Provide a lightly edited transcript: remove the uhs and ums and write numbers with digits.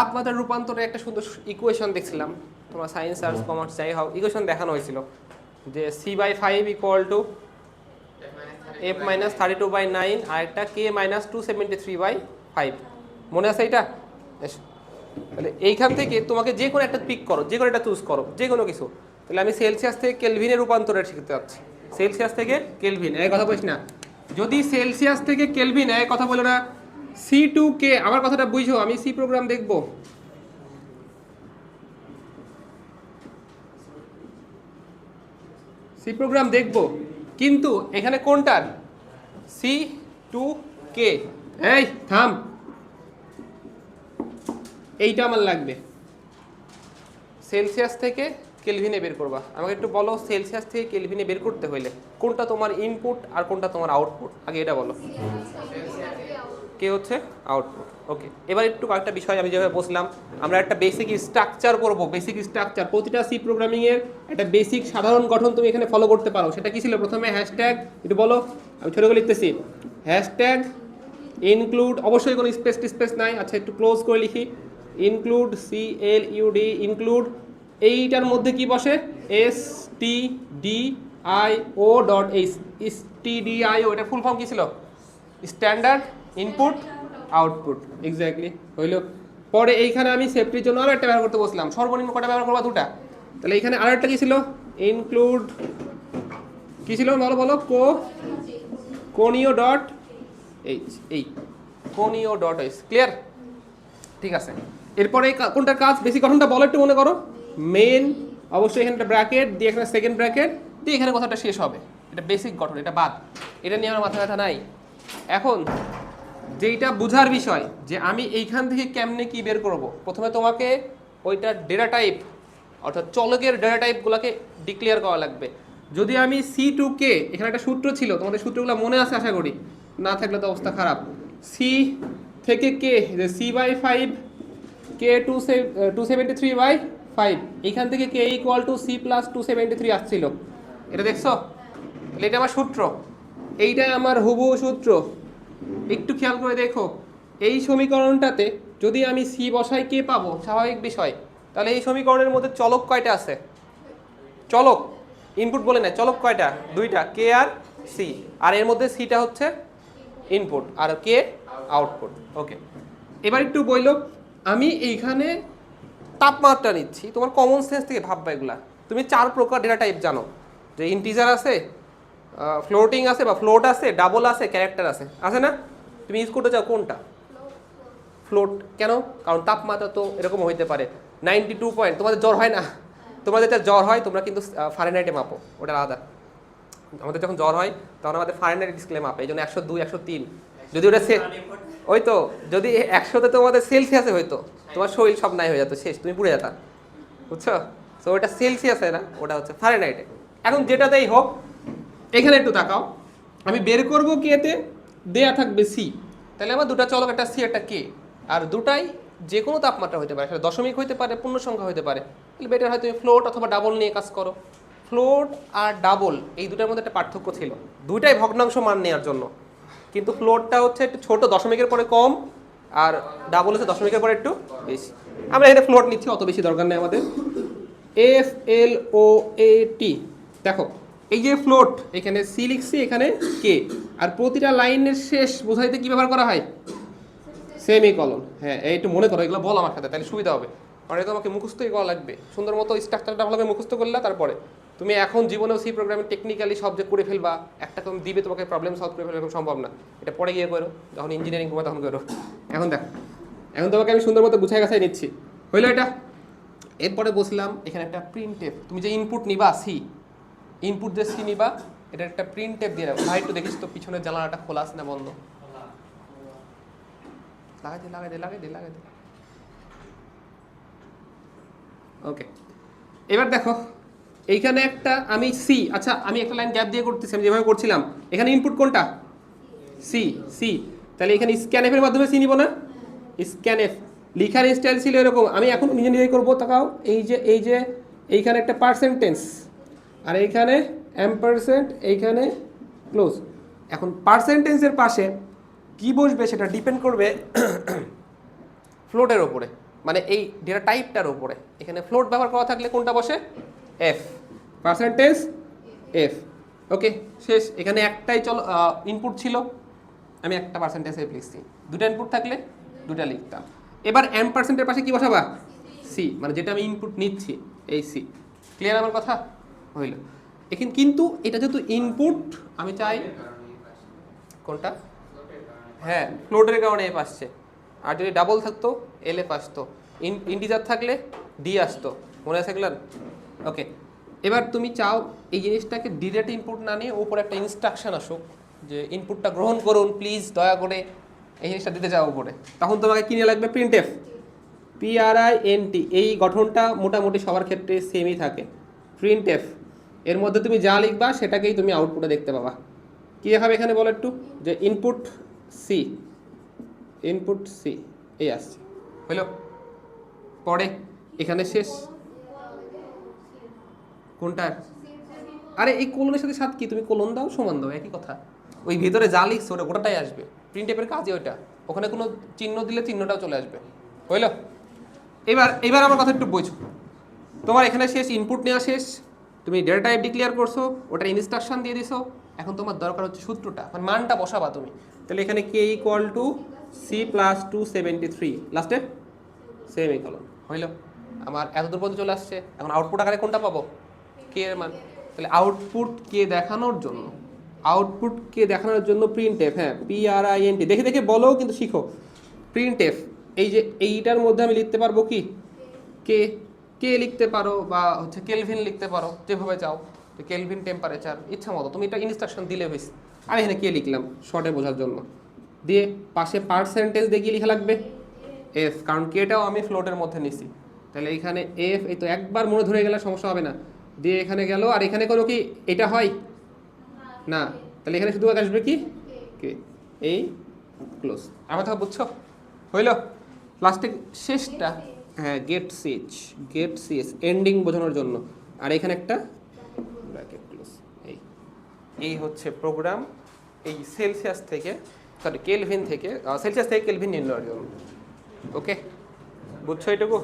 তাপমাত্রার রূপান্তরে একটা সুন্দর ইকুয়েশন দেখছিলাম, তোমার সায়েন্স আর্টস কমার্স যাই হোক, ইকুয়েশন দেখানো হয়েছিল যে c/5 = f-32/9 আর একটা k-273/5। মনে আছে এটা? তাহলে এইখান থেকে তোমাকে যে কোনো একটা পিক করো, যে কোনো একটা চুজ করো, যে কোনো কিছু। তাহলে আমি সেলসিয়াস থেকে কেলভিনে রূপান্তরের শিখতে যাচ্ছি। সেলসিয়াস থেকে কেলভিন, এই কথা বলিস না। যদি সেলসিয়াস থেকে কেলভিন, এই কথা বলো না। C2K, আমার কথাটা বুঝো, আমি সি প্রোগ্রাম দেখবো। সি প্রোগ্রাম দেখব, কিন্তু এখানে কোনটার? C2K। এই থাম, এইটা আমার লাগবে। সেলসিয়াস থেকে কেলভিনে বের করবা। আমাকে একটু বলো, সেলসিয়াস থেকে কেলভিনে বের করতে হইলে কোনটা তোমার ইনপুট আর কোনটা তোমার আউটপুট, আগে এটা বলো। কে হচ্ছে আউটপুট। ওকে, এবার একটু কয়েকটা বিষয় আমি যেভাবে বসলাম, আমরা একটা বেসিক স্ট্রাকচার করব। বেসিক স্ট্রাকচার, প্রতিটা সি প্রোগ্রামিং এর একটা বেসিক সাধারণ গঠন তুমি এখানে ফলো করতে পারো। সেটা কি ছিল? প্রথমে হ্যাশট্যাগ, একটু বলো, আমি ছোট করে লিখতেছি। হ্যাশট্যাগ ইনক্লুড, অবশ্যই কোনো স্পেস নাই। আচ্ছা, একটু ক্লোজ করে লিখি। Include, CLUD, include. এইটার মধ্যে কি বসে? stdio.h। stdio, এটা ফুল ফর্ম কি ছিল? Standard input output. এক্স্যাক্টলি, হইল। পরে এইখানে আমি সেফটির জন্য আরো একটা ব্যবহার করতে বসলাম। সর্বনিম্ন কটা ব্যবহার করবা? দুটা। তাহলে এইখানে আরো একটা কি ছিল? ইনক্লুড, কি ছিল বলো বলো? কোনীয় ডট এইচ। এই কোনীয় ডট এইচ, ক্লিয়ার? ঠিক আছে। এরপরে কোনটার কাজ? বেসিক গঠনটা বলো একটু, মনে করো। মেন, অবশ্যই এখানে একটা ব্র্যাকেট দিয়ে, এখানে সেকেন্ড ব্র্যাকেট দিয়ে, এখানে কথাটা শেষ হবে। এটা বেসিক গঠন, এটা বাদ। এটা নিয়ে আমার মাথা ব্যথা নাই। এখন যেইটা বুঝার বিষয় যে আমি এইখান থেকে কেমনে কি বের করব, প্রথমে তোমাকে ওইটার ডেটা টাইপ, অর্থাৎ চলকের ডেটা টাইপগুলোকে ডিক্লেয়ার করা লাগবে। যদি আমি C2K, এখানে একটা সূত্র ছিল, তোমাদের সূত্রগুলো মনে আছে আশা করি, না থাকলে তো অবস্থা খারাপ। সি থেকে কে, যে C/5 k-273/5, এইখান থেকে k = C+273 আসছিল। এটা দেখছো? তাহলে এটা আমার সূত্র, এইটাই আমার হুবহু সূত্র। একটু খেয়াল করে দেখো, এই সমীকরণটাতে যদি আমি সি বসাই, কে পাবো? স্বাভাবিক বিষয়। তাহলে এই সমীকরণের মধ্যে চলক কয়টা আছে? চলক, ইনপুট বলে না, চলক কয়টা? দুইটা, কে আর সি। আর এর মধ্যে সিটা হচ্ছে ইনপুট আর কে আউটপুট। ওকে, এবার একটু বইল, আমি এইখানে তাপমাত্রা নিচ্ছি। তোমার কমন সেন্স থেকে ভাববা এগুলা। তুমি 4 প্রকার ডেটা টাইপ জানো, যে ইন্টিজার আছে, ফ্লোটিং আছে বা ফ্লোট আছে, ডাবল আছে, ক্যারেক্টার আছে, আছে না? তুমি ইউজ করতে চাও কোনটা? ফ্লোট। কেন? কারণ তাপমাত্রা তো এরকম হইতে পারে 92 পয়েন্ট। তোমাদের জ্বর হয় না? তোমাদের যেটা জ্বর হয় তোমরা কিন্তু ফারেনহাইটে মাপো, ওটা আলাদা। আমাদের যখন জ্বর হয় তখন আমাদের ফারেনহাইট স্কেলে মাপে, এই জন্য 102, 103। যদি ওটা ওই তো, যদি 100তে তোমাদের সেলসিয়াসে হইতো, তোমার শরীর সব নাই হয়ে যেত, শেষ, তুমি পুড়ে যেতা। বুঝছো? তো ওটা সেলসিয়াসে না, ওটা হচ্ছে ফারেনহাইটে। এখন যেটাতেই হোক, এখানে একটু তাকাও, আমি বের করবো কেতে, দেয়া থাকবে সি। তাহলে আমার দুটা চলক, একটা সি একটা কে, আর দুটাই যে কোনো তাপমাত্রা হতে পারে, সেটা দশমিক হতে পারে, পূর্ণ সংখ্যা হতে পারে। তাহলে বেটার হয় তুমি ফ্লোট অথবা ডাবল নিয়ে কাজ করো। ফ্লোট আর ডাবল, এই দুটার মধ্যে একটা পার্থক্য ছিল, দুইটাই ভগ্নাংশ মান নেওয়ার জন্য। কিন্তু ফ্লোটটা হচ্ছে একটু ছোট, দশমিকের পরে কম, আর ডাবল হচ্ছে দশমিকের পরে একটু বেশি। আমরা এখানে ফ্লোট নিচ্ছি, অত বেশি দরকার নেই আমাদের। FLOAT, দেখো এই যে ফ্লোট, এখানে সি লিখছি, এখানে কে, আর প্রতিটা লাইনের শেষ বোঝাইতে কি ব্যবহার করা হয়? সেমিকলন। হ্যাঁ, এই একটু মনে করো, এগুলো বল আমার সাথে, তাহলে সুবিধা হবে। কারণ এটা তোমাকে মুখস্থই করা লাগবে, সুন্দর মতো স্ট্রাকচারটা ভালোভাবে মুখস্থ করলে তারপরে তুমি এখন জীবনেও সি প্রোগ্রামিং টেকনিক্যালি সব যে করে ফেলবা, একটা তুমি দিবে তোমাকে প্রবলেম সলভ করে ফেলবা, এরকম সম্ভব না। এটা পরে গিয়ে করো, যখন ইঞ্জিনিয়ারিং করবো তখন করো। এখন দেখো, এখন তোমাকে আমি সুন্দর মতো গুছাই গাছাই নিচ্ছি, হইলো এটা? এরপরে বসলাম এখানে একটা প্রিন্টএফ, তুমি যে ইনপুট নিবা সি, ইনপুট যে সি নিবা, এটা একটা প্রিন্টএফ দিয়ে রাখো। ভাই একটু দেখিস তো পিছনের জানালাটা খোলা আছে না বন্ধ? লাগাই দে। ওকে, এবার দেখো এইখানে একটা আমি সি, আচ্ছা আমি একটা লাইন গ্যাপ দিয়ে করতেছি, আমি যেভাবে করছিলাম। এখানে ইনপুট কোনটা? সি। তাহলে এখানে স্ক্যানএফের মাধ্যমে সি নিব না? স্ক্যানএফ লিখার স্টাইল ছিল এরকম, আমি এখন নিজে করবো। তাকাও, এই যে এইখানে একটা পার্সেন্টেন্স, আর এইখানে অ্যাম্পারসেন্ট, এইখানে ক্লোজ। এখন পার্সেন্টেন্সের পাশে কি বসবে সেটা ডিপেন্ড করবে ফ্লোটের ওপরে। মানে এই ডেটা টাইপটার উপরে। এখানে ফ্লোট ব্যবহার করা থাকলে কোনটা বসে? F, percentage F. ওকে, শেষ। এখানে একটাই চলো ইনপুট ছিল, আমি একটা পার্সেন্টেজ এফ লিখছি। দুটা ইনপুট থাকলে দুটা লিখতাম। এবার এম পার্সেন্টের পাশে কি বসাবা? সি, মানে যেটা আমি ইনপুট নিচ্ছি এই সি। ক্লিয়ার আমার কথা? হইল। এখানে কিন্তু এটা যেহেতু ইনপুট, আমি চাই কোনটা, হ্যাঁ ফ্লোটের কারণে এফ আসছে। আর যদি ডাবল থাকতো এল এফ আসতো, ইন্টিজার থাকলে ডি আসতো। মনে আছে গেলেন? ওকে, এবার তুমি চাও এই জিনিসটাকে ডিরেক্ট ইনপুট না নিয়ে উপরে একটা ইনস্ট্রাকশন আসুক যে ইনপুটটা গ্রহণ করুন প্লিজ দয়া করে, এই জিনিসটা দিতে চাও উপরে। তখন তোমাকে কিনে লাগবে প্রিন্ট এফ, PRINT। এই গঠনটা মোটামুটি সবার ক্ষেত্রে সেমই থাকে, প্রিন্ট এফ। এর মধ্যে তুমি যা লিখবা সেটাকেই তুমি আউটপুটে দেখতে পাবা। কী দেখাবে এখানে বলো একটু? যে ইনপুট সি, ইনপুট সি এই আসছে, হইল? পরে এখানে শেষ। কোনটার? আরে এই কোলনের সাথে সাথে কি, তুমি কোলন দাও সমান দাও একই কথা। ওই ভিতরে যা লিখছে ওটা গোটাটাই আসবে। প্রিন্ট এফের কাজই ওইটা, ওখানে কোনো চিহ্ন দিলে চিহ্নটাও চলে আসবে, হইল? এবার আমার কথা একটু বোঝো। তোমার এখানে শেষ, ইনপুট নেওয়া শেষ, তুমি ডেটা টাইপ ডিক্লেয়ার করছো, ওটার ইনস্ট্রাকশন দিয়ে দিছো। এখন তোমার দরকার হচ্ছে সূত্রটা, মানে মানটা বসাবা তুমি। তাহলে এখানে K equal to C plus 273 লাস্টে সেমিকলন, হইল? আমার এত দূর পর্যন্ত চলে আসছে। এখন আউটপুট আকারে কোনটা পাবো? কে এর মান। তাহলে আউটপুট কে দেখানোর জন্য, আউটপুট কে দেখানোর জন্য প্রিন্ট এফ, হ্যাঁ PRINT। দেখে দেখে বলো কিন্তু শিখো। প্রিন্ট এফ, এই যে এইটার মধ্যে আমি লিখতে পারবো কি কে, কে লিখতে পারো বা হচ্ছে কেলভিন লিখতে পারো, যেভাবে চাও। তো কেলভিন টেম্পারেচার ইচ্ছা মতো তুমি এটা ইনস্ট্রাকশন দিলে হয়েছে। আমি এখানে কে লিখলাম শর্টে বোঝার জন্য, দিয়ে পাশে পার্সেন্টেজ দিয়ে কি লেখা লাগবে? এফ, কারণ কেটাও আমি ফ্লোটের মধ্যে নিছি। তাহলে এখানে এফ, এই তো একবার মনে ধরে গেলে সমস্যা হবে না। দিয়ে এখানে গেল, আর এখানে কোনো কি এটা হয় না, তাহলে এখানে শুধু আসবে কি কে, এই ক্লোজ। আমার কথা বুঝছো? হইল? লাস্টে শেষটা, হ্যাঁ গেট সিএস এন্ডিং বোঝানোর জন্য। আর এখানে একটা ব্র্যাকেট ক্লোজ। এই হচ্ছে প্রোগ্রাম এই সেলসিয়াস থেকে, সরি কেলভিন থেকে, সেলসিয়াস থেকে কেলভিন নির্ণয়ের জন্য। ওকে, বুঝছো এটুকু?